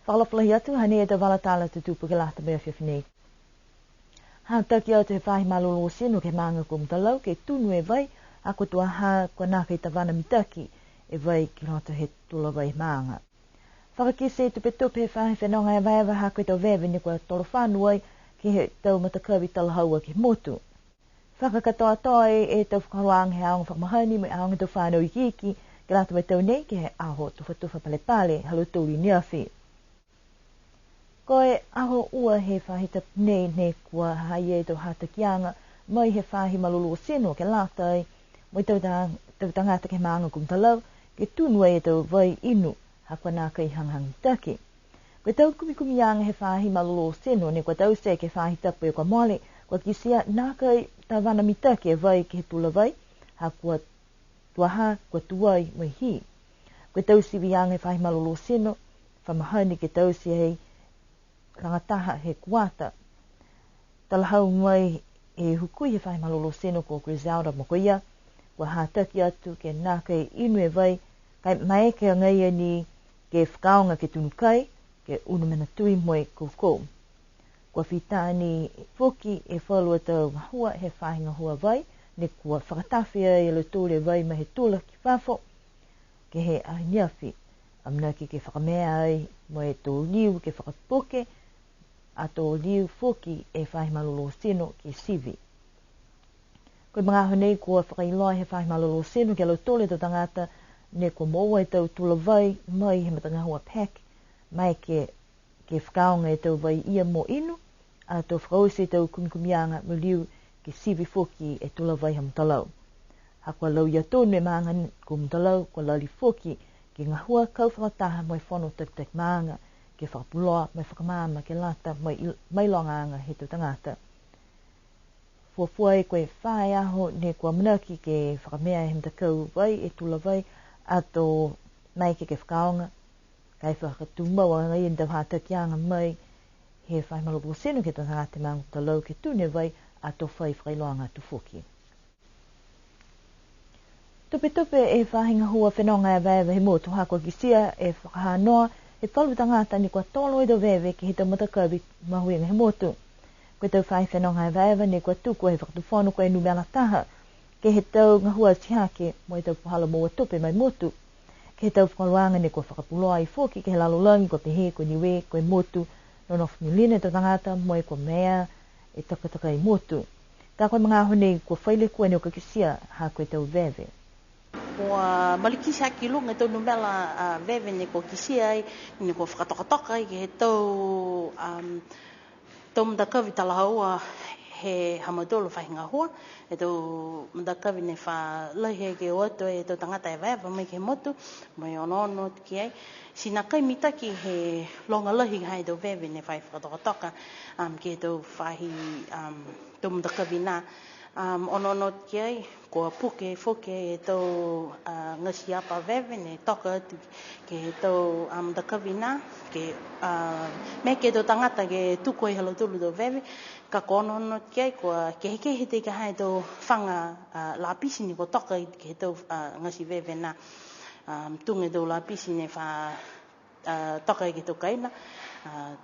Whakalaplahi atu, hane e te walatala te tupu ke lahta mea whiawhinei. Hā taki au te he whahi malolo sino ke maanga kum talau, ke tunu e vai, a ko tua hā kua nāka i tawana mitaki, e vai ki roto he tula vai maanga. Whakakise e tupe tupe he whahi whenonga e vai ha koe tau vewe ni kua toro whanuai, ki he tau matakawi talahaua ki motu. Whakakatoa toa e tau whakaroang he aonga whakamahani, me aonga tau whanau i kiki, ke lato mai tau nei, ki he aho tufa pale pale, halo tūri niawhi. Koe aho ua he whahita nei ne kua hai e tau hatakianga, mai he whahi malolo seno ke latai, mai tau tangata ke maanga kum talau, ke tunua e tau vai inu, hakua nāka i hanghang taki. Koe tau kumianga he whahi malolo seno, ne kua tau se ke whahi tapu e kua mole, kua kisia nāka i tawana mitaki e vai ke he tula vai, hakua tuaha, kua tuai mai hi. Koe tau siwianga he whahi malolo seno, whamahani ke tau si hei, rangataha he kuata. Talahau mai e hukui he whahi malolo seno ko Griselda Mokoia, kua hātaki atu ke nāka i inu e vai, kai mai ke ngai ni ke whakaonga ke tunukai, ke unumena tui moe koukou. Kua whitāni whoki e whalua tau mahua he whahinga hua vai, ne kua whakatawhia e lo tōre vai ma he tūla ki whafo, ke he ahiniawhi, amna ki ke whakamea ai moe tō liu ke whakapoke, a tō liu whoki e whahi malolo seno ki sivi. Koe mga honei kua whakailoa he whahi malolo seno ke lo tōle tō tangata, ne kua moa e tau tula vai mai he matanga hua pek, mai ke whakaonga e tau vai ia mo inu, a tō whakause tau kumikumianga mo liu ke sivi whoki e tula vai ha mtalau. Ha kua lau ia tōnu e maanga ko mtalau, kua lali whoki ke ngahua kau whakataha mai whono tak maanga, ke whakapuloa mai whakamama ke lata mai longaanga he tō tangata. Fuafua e koe whae aho ne kua manaki ke whakamea he mtakau vai e tula vai, a tō mai ke whakaonga, kai whakatumau a ngai e tau hātakianga mai, he whai malolo seno ke tanga te maungu talau ke tūne vai, a tō whai whailoanga tu whoki. Tupe e whahinga hua whenonga e wewe he motu hakua kisia e whakahanoa, he whalu tangata ni kua tolo e do wewe ke he tau matakawi mahuinga he motu. Koe tau whai whenonga e wewe ni kua tuku e whakatuwhonu koe numela taha, ke he tau ngahua tihake mo e tau puhala moa tupe mai motu, ke he tau whakaluanga ni kua whakapuloa i whoki ke he lalolangi kua pehe, kua niwe, kua motu, nonof miline tau tangata mo e kua mea e takataka i motu. Tā koe mga hone kua whaile kua ni o kakisia ha koe tau wewe. Kua malikisi haki lunga tau numela wewe ni kua kisia ai, ni kua whakatokatoka ai ke he tau mdakawi talahaua he hamadolo whahinga hua, e tau mdakawi ne whalahi ke oato e tau tangata e wewe mai ke motu, mai ono ki ai. Sina kai mitaki he longa lahi hai tau wewe ne whai whakatokatoka, ke tau whahi tau mdakawi nā. Ono ki ai, kua puke whoke e tau ngasi apa wewe ne toka atu ke he tau mdakawi nā, ke me ke tau tangata ke tuku e halo tulu tau wewe, ka kono ki ai, kua kehe te ka hai tau whanga lapisi ni kua toka ke he tau ngasi wewe nā. Tunga tau lapisi ne wha toka e ke tau kaina,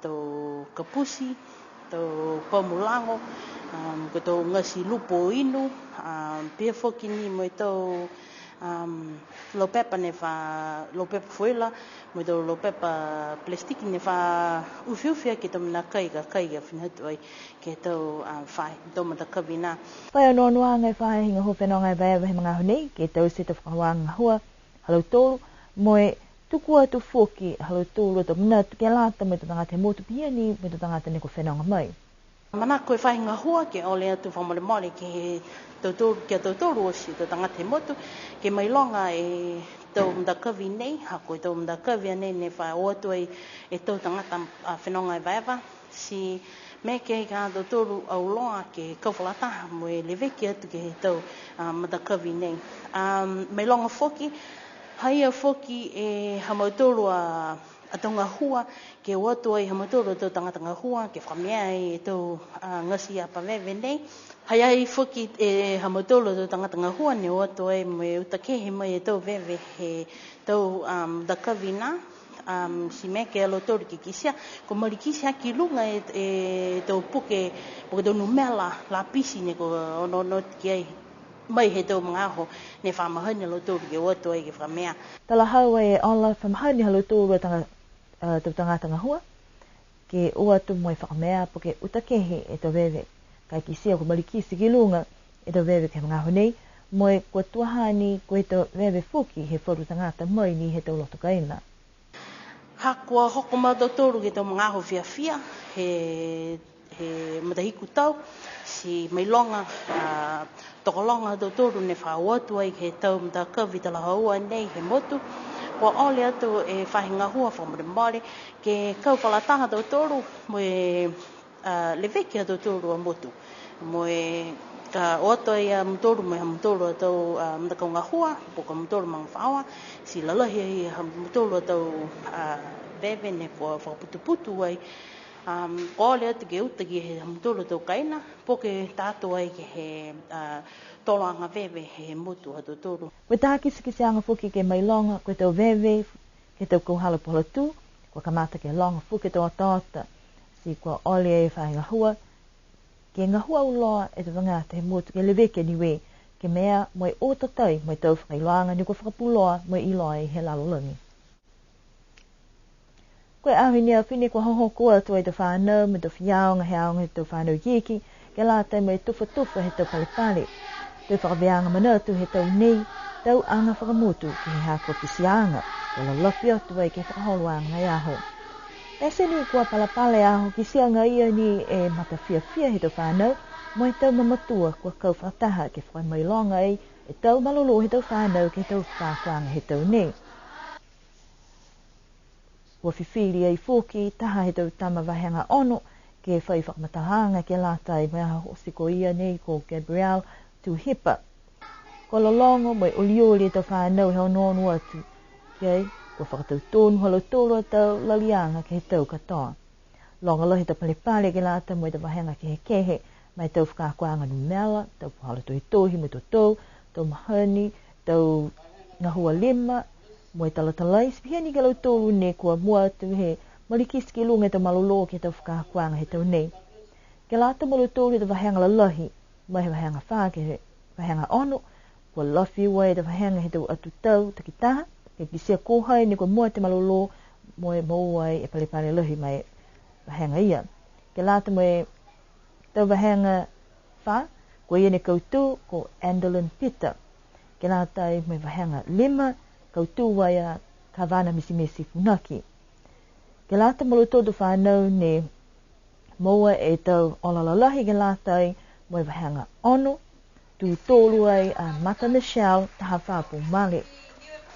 tau kapusi, tau pamulango, ko tau ngasi lupo inu, pia whoki ni mo tau lopepa ne wha lopepa fuela, mo tau lopepa plastiki ne wha uwhiuwhia ke tau mana kaiga whinatu ai ke tau whai, tau matakawi nā. Whai anō nuanga e whai hinga ho whenonga e wewe he mga honei, ke tau se tau whakawanga hua, halau tōru, moe tuku atu whoki, halau tōru atu muna ke lata me tau tangata he motu piani, me tau tangata ne ko whenonga mai. Mana koe whahinga hua ke ole atu whamole ke tau tōru osi tau tangata he motu, ke mai longa e tau mdakawi nei, ha koe tau mdakawi nei ne wha oatu e tau tangata whenonga e wewe, si me ke ka tau tōru au loa ke kauwhalataha mo e leweki atu ke he tau mdakawi nei. Mai longa whoki, haia whoki e hamautoro a taunga hua, ke watu ai hamautoro tau tangata hua, ke whamea e tau ngasi apa wewe nei. Haia i whoki e hamautoro tau tangata hua, ne watu ai me utakehe mai e tau wewe he tau dakawi nā. si me ke lo tori ki kisia ko mali kisia ki lunga to puke do numela la pisi ne ko no ki mai he to ngaho ne fa ma hane lo tori ke wato e ke fa mea tala hau e ala fa ma hane lo tori tanga tanga hua ke ua tu mai fa mea puke utakehe e to veve kai kisia ko mali kisi ki lunga e to veve ke ngaho nei moi ko tuahani ko to veve fuki he foru tangata mai ni he to loto kaina hakua hoko ma do toru ke to ngaho fia he matahiku tau si mai longa tokolonga do toru ne fa watu ai ke tau mta ka vitala haua nei he motu ko ole atu e fahinga hua fo mo mole ke kau pala tanga do toru mo le veke do toru a motu mo ka oto ia mtoru me mtoru to mtaka nga hua poka mtoru mang fawa si lalahi mtoru to bebe ne ko putu ai ko le te ke utaki he mtoru to kaina poke tato ai ke he tolo anga bebe he mutu atu toru we ta kisi anga fuki ke mai longa ko to bebe ke to ko hala pola tu ko kamata ke longa fuki to tata si ko ole fa nga hua ke ngā hua uloa e te wangata he motu ke leweke niwe ke mea mai o tatai mai tau whakailoanga ni ko whakapuloa mai iloa e he lalolungi. Koe ahinia whine ko hoho koa tu e te whanau me te whiaonga he aonga he te whanau yeki ke lātai mai tufa he tau palipale. Te whakaweanga manatu he tau nei tau anga whakamotu ki he hako kisianga ke la lapi atu ai ke whakaholoanga ngai aho. E seni kua palapale aho ki sianga ia ni e mata fia he tau whanau, mo he tau mamatua kua kau whataha ke whai mai longa e tau malolo he tau whanau ke tau whakwanga he tau ne. Kua whiwhiri ei fōki, taha he tau tama wahenga ono ke whai whakamatahanga ke lātai mai aha hosiko ia nei ko Gabriel Tuhipa. Ko lolongo mai olioli he tau whanau he ono atu. Kei? Ko whakatau tōnu halo tōru tau lalianga ke he tau katoa. Longa lohi tau palepale ke lāta mo i tau wahenga ke he kehe, mai tau whakakuanga numela, tau puhala tui tohi mo tau, tau mahani, tau ngahua lima, mo i talatalai, spiheni ke lau tōru ne kua mua tu he marikis ki lunga tau malolo ke tau whakakuanga he tau nei. Ke lāta mo lau tōru tau wahenga lalahi, mai he wahenga whā ke he wahenga ono, kua lofi ua e tau wahenga he tau atu tau takitaha, ke kisia kohai ni ko mua te malolo mo e mauai e palepale lahi mai wahenga ia. Ke lāta mo e tau wahenga wha, ko ia ne koutu ko Andolin Peter. Ke lāta e mai wahenga lima, koutu waia kawana misimesi funaki. Ke lāta mo luto tu whanau ne maua e tau olalalahi ke lāta e mo e wahenga ono, tu tōlu ai a Mata Michelle taha whapo male.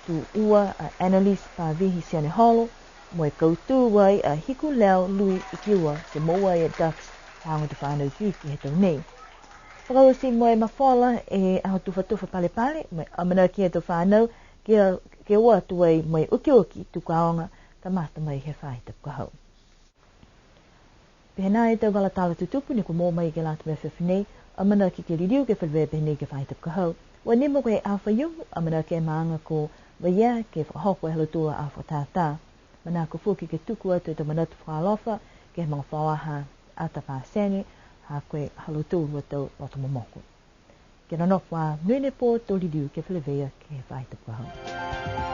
Tu ua a Annalise Pavihi siane holo, mo e koutu wai a Hiku Leo Lui Ikiwa se moa e Ducks haunga tu whanau kiki he tau nei. Whakausi mo e mawhala e aho tufa palepale, mo e amana ki he tau whanau, ke ua tu ai mo e uki tu kaonga, ka mata mai he whai tapu kahau. Pehena e tau wala tala tutupu ni ko mō mai ke lātu mea whiwhinei, amana ki ke ririu ke whalwea pehenei ke whai tapu kahau. Wa nimo koe awha yungu, amana ke maanga ko Waya ke whakahoko e halotua a whatātā. Mana ko fuki ke tuku atu e te manatu whakalofa, ke mga whawaha ata whāsene, ha koe halotua tau loto momoko. Ke ranokwa, nuine pō tō lidiu ke whalewea ke whaitapuahau.